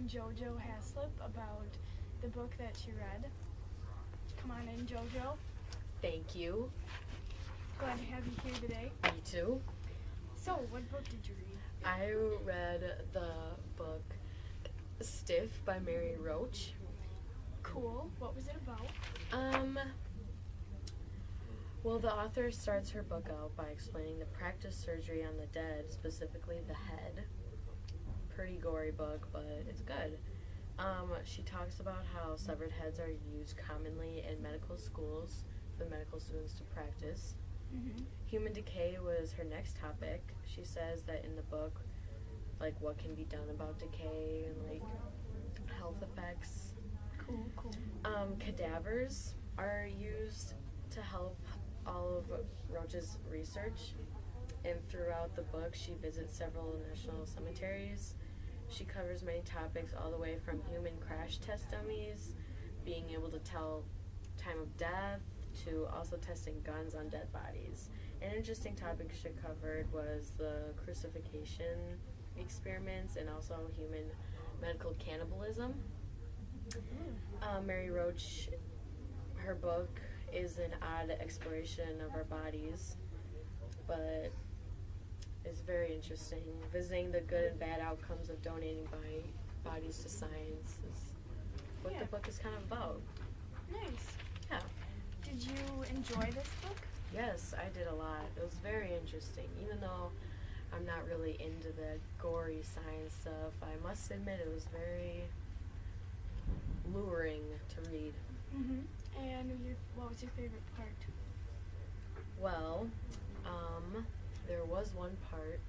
friend JoJo Haslip about the book that she read. Come on in, JoJo. Thank you. Glad to have you here today. Me too. So, what book did you read? I read the book Stiff by Mary Roach. Cool. What was it about? Well, the author starts her book out by explaining the practice surgery on the dead, specifically the head. Pretty gory book, but it's good. She talks about how severed heads are used commonly in medical schools for medical students to practice. Mm-hmm. Human decay was her next topic. She says that in the book, like, what can be done about decay and, like, health effects. Cool. Cadavers are used to help all of Roach's research, and throughout the book she visits several national cemeteries. She covers many topics, all the way from human crash test dummies, being able to tell time of death, to also testing guns on dead bodies. An interesting topic she covered was the crucifixion experiments and also human medical cannibalism. Mary Roach, her book is an odd exploration of our bodies, but it's very interesting. Visiting the good and bad outcomes of donating bodies to science is what the book is kind of about. Nice. Yeah. Did you enjoy this book? Yes, I did a lot. It was very interesting. Even though I'm not really into the gory science stuff, I must admit it was very luring to read. Mm-hmm. And what was your favorite part? Well, there was one part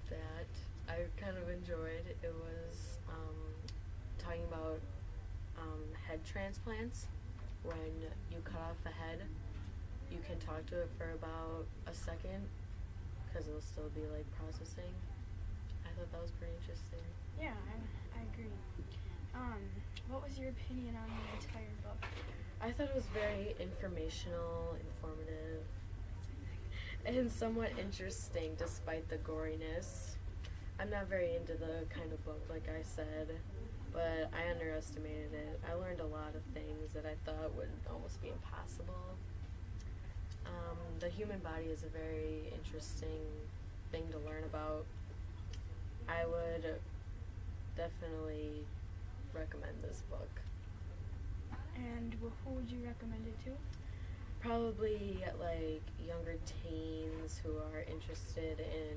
that I kind of enjoyed. It was talking about head transplants. When you cut off a head, you can talk to it for about a second because it'll still be like processing. I thought that was pretty interesting. Yeah, I agree. What was your opinion on the entire book? I thought it was very informational, informative, and somewhat interesting despite the goriness. I'm not very into the kind of book, like I said, but I underestimated it. I learned a lot of things that I thought would almost be impossible. The human body is a very interesting thing to learn about. I would definitely recommend this book. And who would you recommend it to? Probably like younger teens who are interested in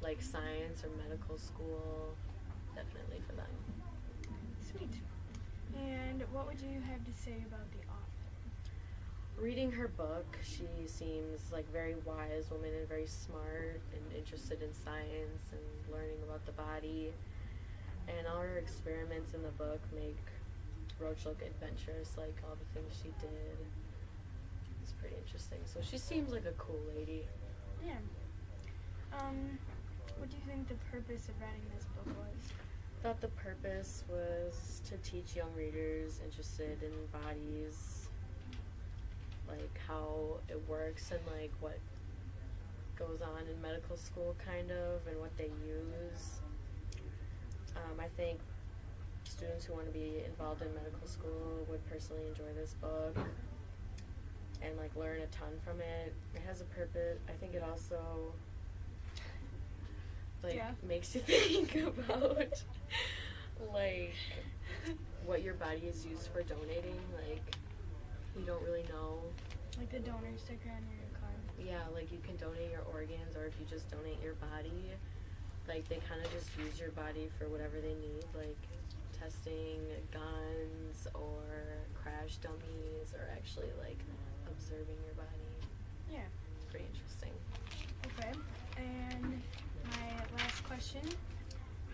like science or medical school. Definitely for them. Sweet. And what would you have to say about the author? Reading her book, she seems like very wise woman and very smart and interested in science and learning about the body. And all her experiments in the book make Roach look adventurous, like all the things she did. It's pretty interesting. So she seems like a cool lady. Yeah. What do you think the purpose of writing this book was? I thought the purpose was to teach young readers interested in bodies, like how it works and like what goes on in medical school kind of and what they use. I think students who want to be involved in medical school would personally enjoy this book and like learn a ton from it. It has a purpose. I think it also like makes you think about like what your body is used for donating. Like you don't really know. Like the donor sticker on your card. Yeah, like you can donate your organs, or if you just donate your body, like they kind of just use your body for whatever they need, like testing guns or crash dummies or actually like observing your body. Yeah. Pretty interesting. Okay. And my last question,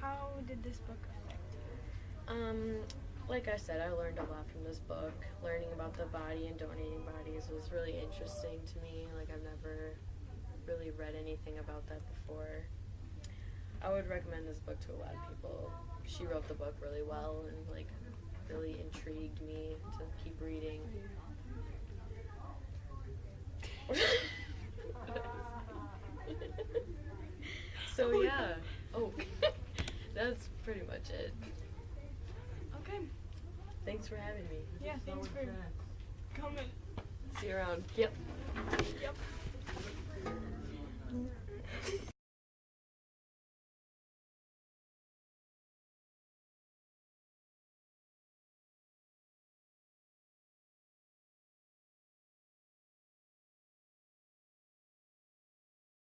how did this book affect you? Like I said, I learned a lot from this book. Learning about the body and donating bodies was really interesting to me. Like I've never really read anything about that before. I would recommend this book to a lot of people. She wrote the book really well and like really intrigued me to keep reading. So yeah. Oh, that's pretty much it. Thanks for having me. Yeah, thanks for coming. See you around. Yep. Yep.